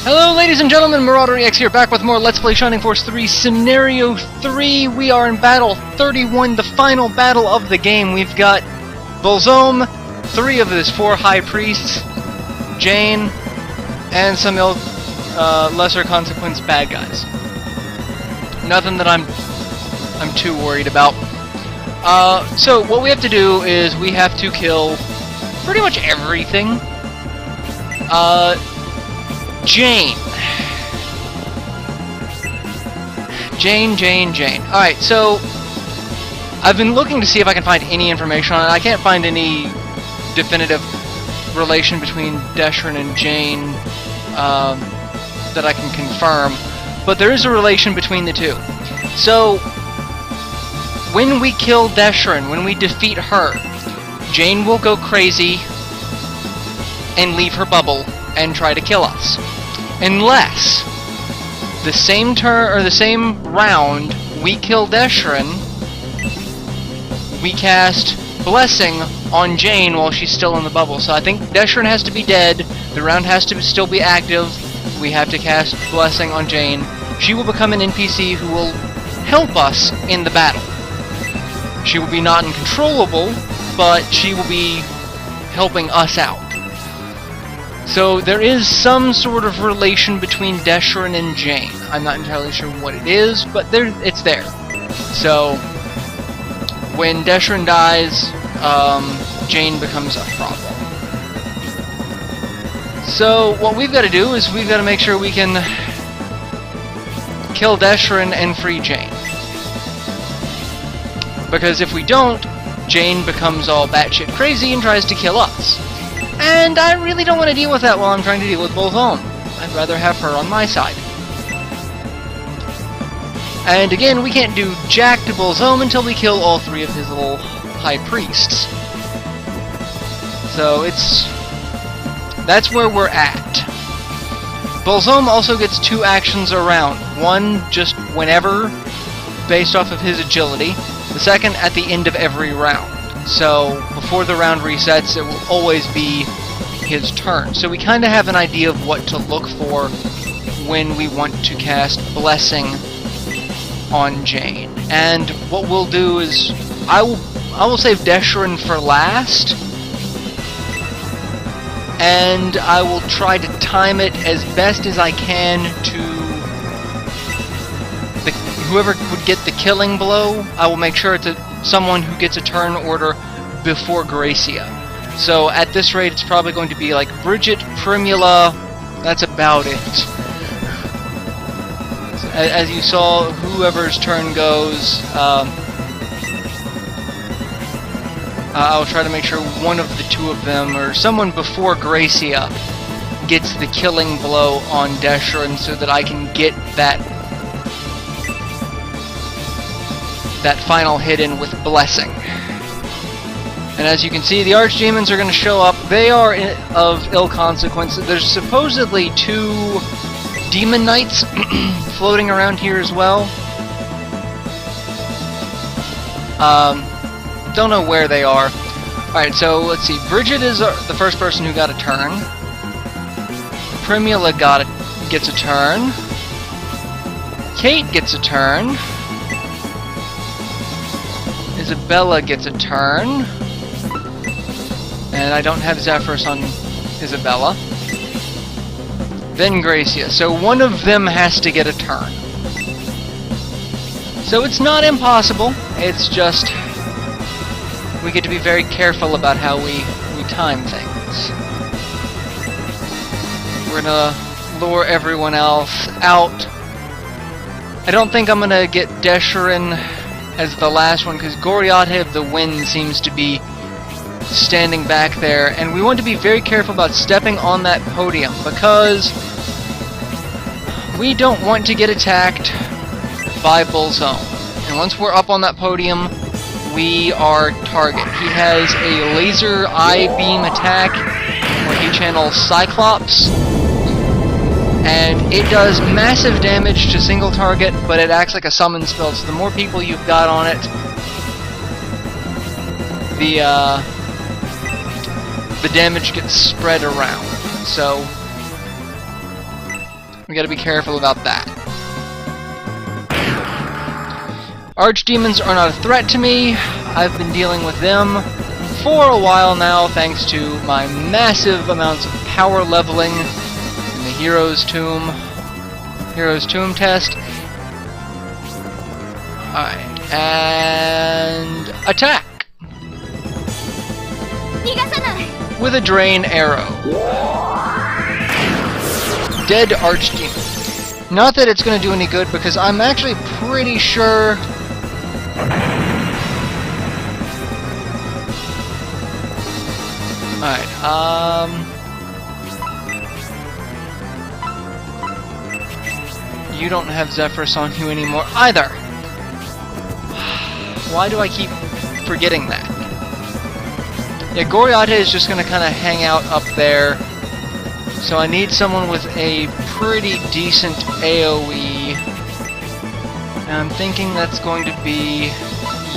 Hello ladies and gentlemen, MarauderEX here, back with more Let's Play Shining Force 3 Scenario 3. We are in Battle 31, the final battle of the game. We've got Bolzome, 3 of his 4 High Priests, Jane, and some lesser consequence bad guys. Nothing that I'm too worried about. So what we have to do is we have to kill pretty much everything. Jane. Alright, so I've been looking to see if I can find any information on it. I can't find any definitive relation between Deshran and Jane that I can confirm, but there is a relation between the two. So when we kill Deshran, when we defeat her, Jane will go crazy and leave her bubble and try to kill us. Unless the same turn or the same round we kill Deshran, we cast Blessing on Jane while she's still in the bubble. So I think Deshran has to be dead, the round has to still be active, we have to cast Blessing on Jane. She will become an NPC who will help us in the battle. She will be not uncontrollable, but she will be helping us out. So there is some sort of relation between Deshran and Jane. I'm not entirely sure what it is, but it's there. So when Deshran dies, Jane becomes a problem. So what we've got to do is we've got to make sure we can kill Deshran and free Jane. Because if we don't, Jane becomes all batshit crazy and tries to kill us. And I really don't want to deal with that while I'm trying to deal with Bolzome. I'd rather have her on my side. And again, we can't do jack to Bolzome until we kill all 3 of his little high priests. So that's where we're at. Bolzome also gets 2 actions a round. One just whenever, based off of his agility. The second at the end of every round. So before the round resets, it will always be his turn. So we kind of have an idea of what to look for when we want to cast Blessing on Jane. And what we'll do is I will save Deshran for last, and I will try to time it as best as I can to whoever would get the killing blow. I will make sure it's someone who gets a turn order before Gracia. So at this rate, it's probably going to be like Bridget, Primula. That's about it. As you saw, whoever's turn goes, I'll try to make sure one of the 2 of them, or someone before Gracia, gets the killing blow on Deshran so that I can get that final hit in with Blessing. And as you can see, the Archdemons are going to show up. They are of ill consequence. There's supposedly 2 Demon Knights floating around here as well. Don't know where they are. Alright, so let's see. Bridget is the first person who got a turn. Primula gets a turn. Kate gets a turn. Isabella gets a turn. And I don't have Zephyrus on Isabella. Then Gracia. So one of them has to get a turn. So it's not impossible. It's just we get to be very careful about how we time things. We're gonna lure everyone else out. I don't think I'm gonna get Deshran as the last one, because Goriate of the Wind seems to be standing back there, and we want to be very careful about stepping on that podium, because we don't want to get attacked by Bolzome. And once we're up on that podium, we are target. He has a laser eye beam attack where he channels Cyclops, and it does massive damage to single target, but it acts like a summon spell, so the more people you've got on it, the damage gets spread around. So We gotta be careful about that. Archdemons are not a threat to me. I've been dealing with them for a while now, thanks to my massive amounts of power leveling in the Hero's Tomb test. Alright, and attack! With a drain arrow. Dead Archdemon. Not that it's going to do any good, because I'm actually pretty sure... Alright, you don't have Zephyrus on you anymore either. Why do I keep forgetting that? Yeah, Goriata is just going to kind of hang out up there. So I need someone with a pretty decent AoE. And I'm thinking that's going to be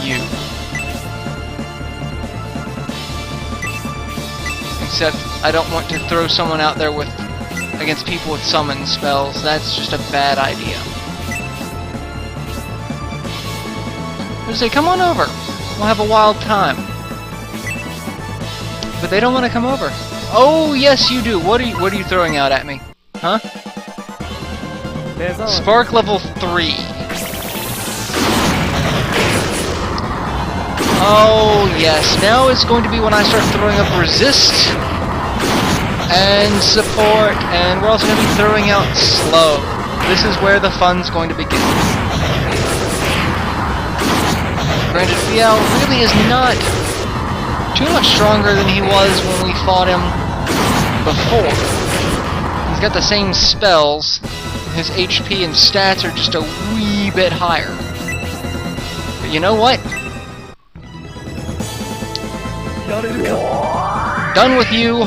you. Except I don't want to throw someone out there with against people with summon spells. That's just a bad idea. I say, come on over. We'll have a wild time. But they don't want to come over. Oh, yes, you do. What are you throwing out at me? Huh? Spark level 3. Oh, yes. Now it's going to be when I start throwing up resist and support, and we're also going to be throwing out slow. This is where the fun's going to begin. Granted, Fial really is not too much stronger than he was when we fought him before. He's got the same spells. His HP and stats are just a wee bit higher. But you know what? Done with you.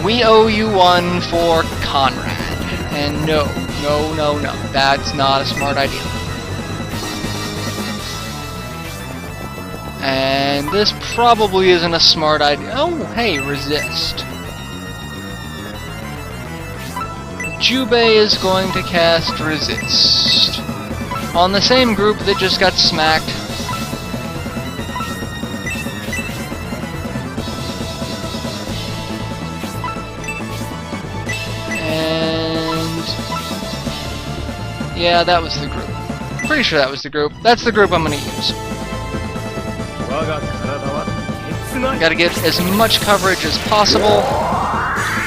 We owe you one for Conrad. And no, that's not a smart idea. And this probably isn't a smart idea. Oh, hey, resist. Jubei is going to cast resist on the same group that just got smacked. And yeah, that was the group. Pretty sure that was the group. That's the group I'm gonna use. Gotta get as much coverage as possible,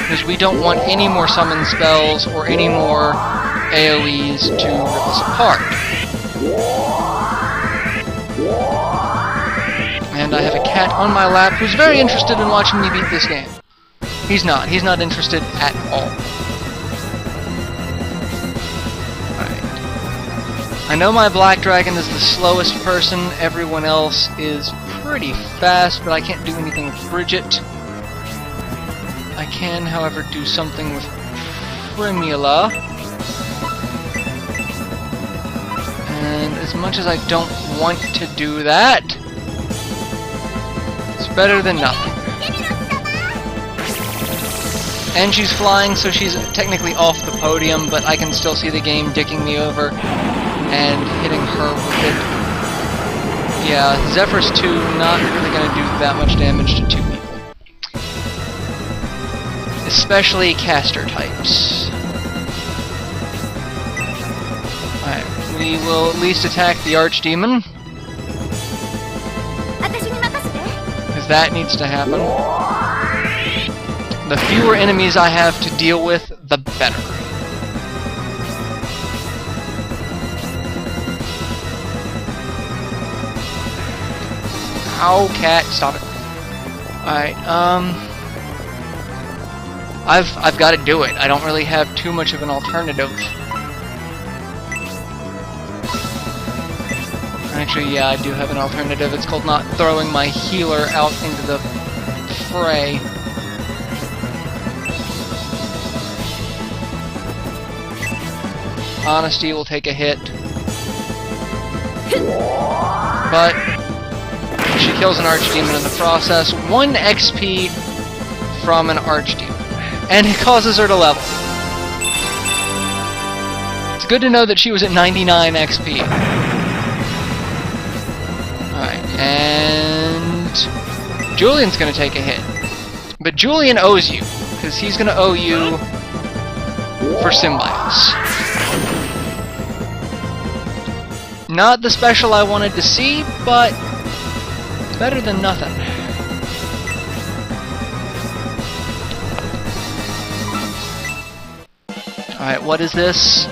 because we don't want any more summon spells or any more AoEs to rip us apart. And I have a cat on my lap who's very interested in watching me beat this game. He's not interested at all. I know my Black Dragon is the slowest person, everyone else is pretty fast, but I can't do anything with Bridget. I can, however, do something with Primula. And as much as I don't want to do that, it's better than nothing. And she's flying, so she's technically off the podium, but I can still see the game dicking me over and hitting her with it. Yeah, Zephyrus 2 not really going to do that much damage to two people. Especially caster types. Alright, we will at least attack the Archdemon. Because that needs to happen. The fewer enemies I have to deal with, the better. Ow, cat, stop it. Alright, I've got to do it. I don't really have too much of an alternative. Actually, yeah, I do have an alternative. It's called not throwing my healer out into the fray. Honesty will take a hit. But she kills an Archdemon in the process. 1 XP from an archdemon. And it causes her to level. It's good to know that she was at 99 XP. Alright, and Julian's gonna take a hit. But Julian owes you, because he's gonna owe you for Symbiotes. Not the special I wanted to see, but better than nothing. Alright, what is this?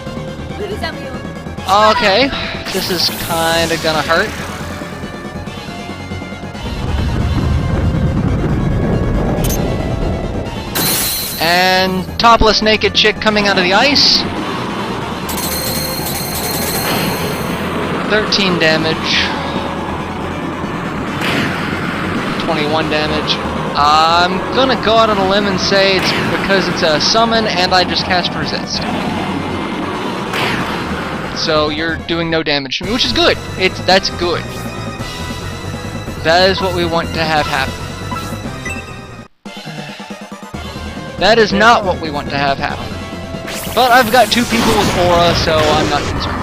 Okay, this is kinda gonna hurt. And topless naked chick coming out of the ice. 13 damage. 21 damage. I'm gonna go out on a limb and say it's because it's a summon and I just cast resist. So you're doing no damage to me, which is good. That's good. That is what we want to have happen. That is not what we want to have happen. But I've got two people with aura, so I'm not concerned.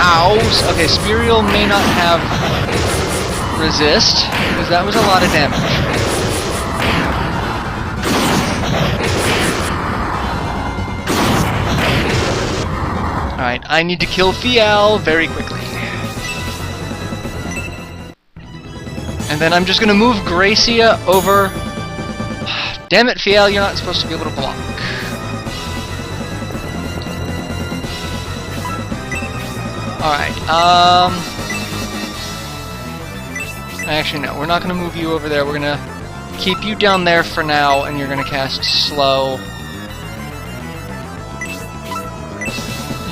Ows! Okay, Spirial may not have resist, because that was a lot of damage. Alright, I need to kill Fial very quickly. And then I'm just gonna move Gracia over. Damn it, Fial, you're not supposed to be able to block. Alright, actually no, we're not gonna move you over there, we're gonna keep you down there for now, and you're gonna cast slow.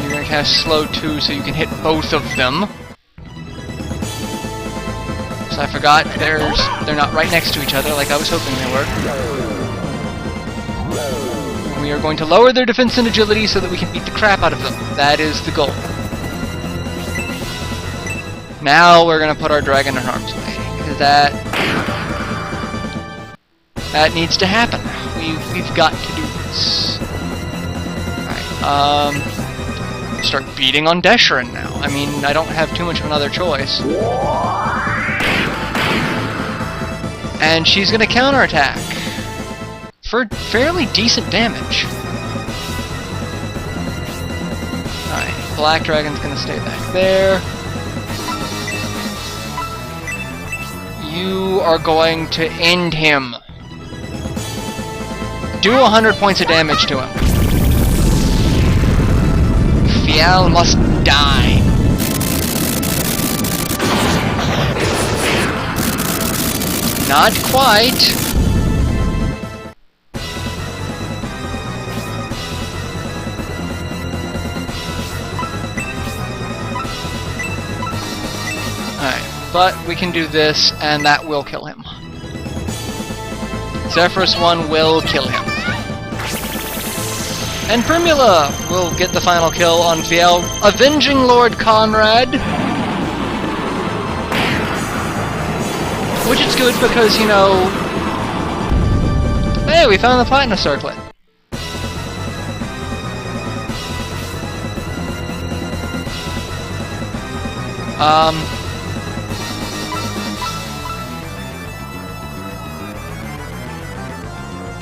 You're gonna cast slow too, so you can hit both of them. So I forgot they're not right next to each other like I was hoping they were. We are going to lower their defense and agility so that we can beat the crap out of them. That is the goal. Now we're gonna put our dragon in harm's way, because that needs to happen. We've got to do this. Alright, start beating on Desherin now. I mean, I don't have too much of another choice. And she's gonna counterattack for fairly decent damage. Alright, Black Dragon's gonna stay back there. You are going to end him. Do 100 points of damage to him. Fial must die. Not quite. Alright, but we can do this, and that will kill him. Zephyrus 1 will kill him. And Primula will get the final kill on Fial, avenging Lord Conrad. Which is good because, you know... Hey, we found the Platinum Circlet.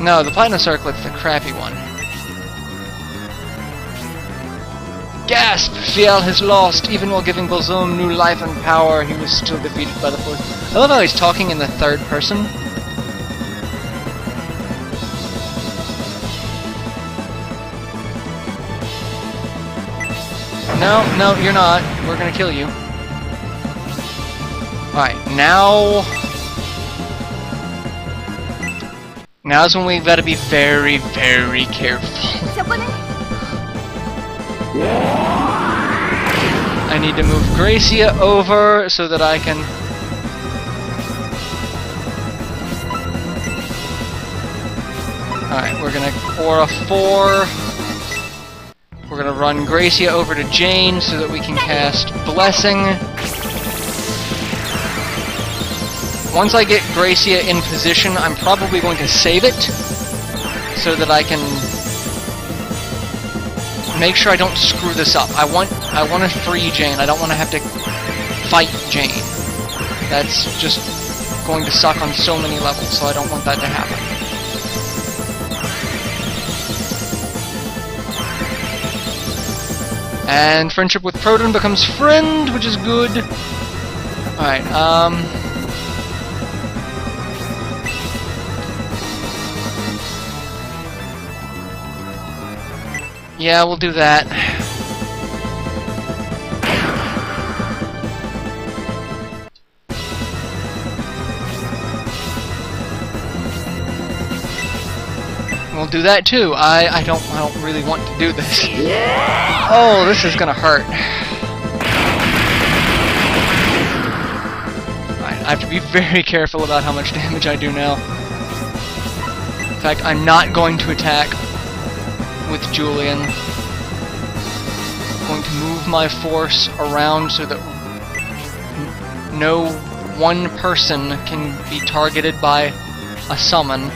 No, the Platinum Circlet's the crappy one. Gasp! Fial has lost. Even while giving Balzoom new life and power, he was still defeated by the force. I love how he's talking in the third person. No, you're not. We're gonna kill you. Alright, now's when we've got to be very, very careful. I need to move Gracia over so that I can... Alright, we're gonna Aura 4. We're gonna run Gracia over to Jane so that we can cast Blessing. Once I get Gracia in position, I'm probably going to save it so that I can make sure I don't screw this up. I want to free Jane. I don't want to have to fight Jane. That's just going to suck on so many levels, so I don't want that to happen. And friendship with Proton becomes friend, which is good. Alright, yeah, we'll do that. We'll do that too. I don't really want to do this. Oh, this is gonna hurt. Alright, I have to be very careful about how much damage I do now. In fact, I'm not going to attack with Julian. I'm going to move my force around so that no one person can be targeted by a summon.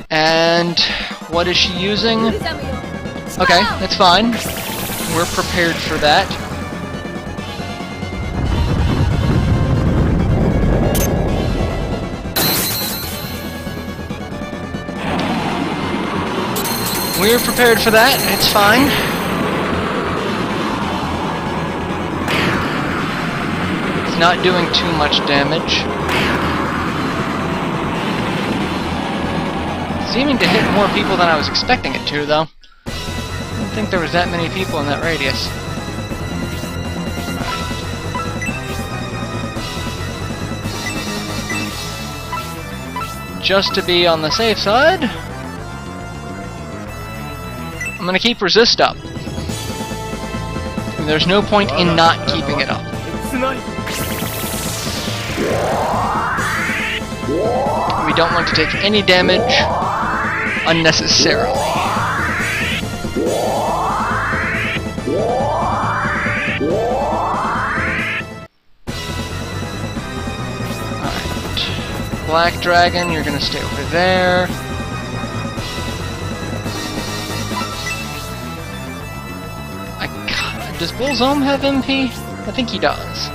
And what is she using? Okay, that's fine. We're prepared for that. We're prepared for that. It's fine. It's not doing too much damage. Seeming to hit more people than I was expecting it to, though. I didn't think there was that many people in that radius. Just to be on the safe side, I'm gonna keep resist up. There's no point in not keeping it up. We don't want to take any damage unnecessarily. Alright. Black Dragon, you're gonna stay over there. Does Bullzome have MP? I think he does.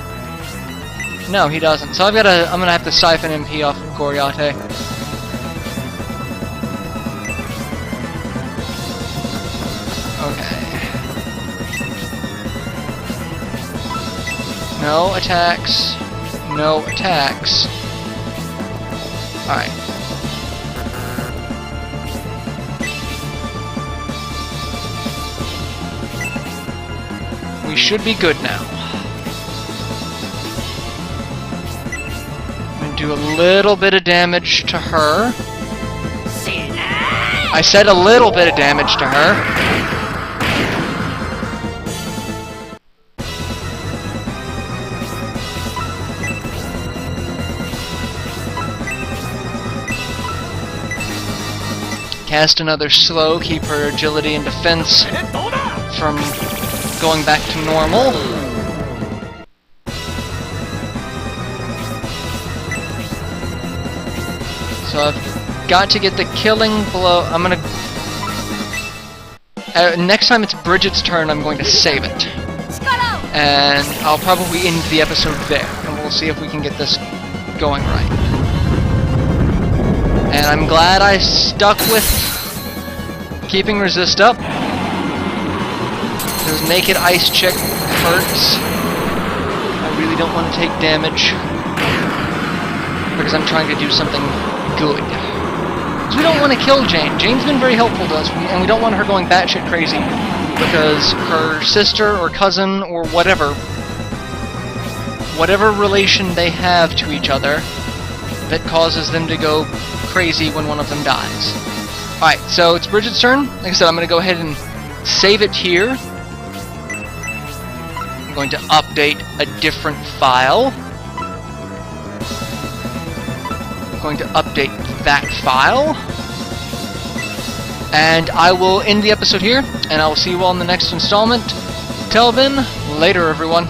No, he doesn't. So I'm gonna have to siphon MP off of Goriate. Okay. No attacks. No attacks. Alright. We should be good now. I'm gonna do a little bit of damage to her. I said a little bit of damage to her. Cast another slow, keep her agility and defense from going back to normal. So I've got to get the killing blow. I'm gonna... next time it's Bridget's turn, I'm going to save it. And I'll probably end the episode there, and we'll see if we can get this going right. And I'm glad I stuck with keeping resist up. Because Naked Ice Chick hurts. I really don't want to take damage. Because I'm trying to do something good. Because we don't want to kill Jane. Jane's been very helpful to us, and we don't want her going batshit crazy. Because her sister or cousin or whatever relation they have to each other that causes them to go crazy when one of them dies. Alright, so it's Bridget's turn. Like I said, I'm going to go ahead and save it here. I'm going to update a different file. I'm going to update that file. And I will end the episode here, and I will see you all in the next installment. Till then, later everyone.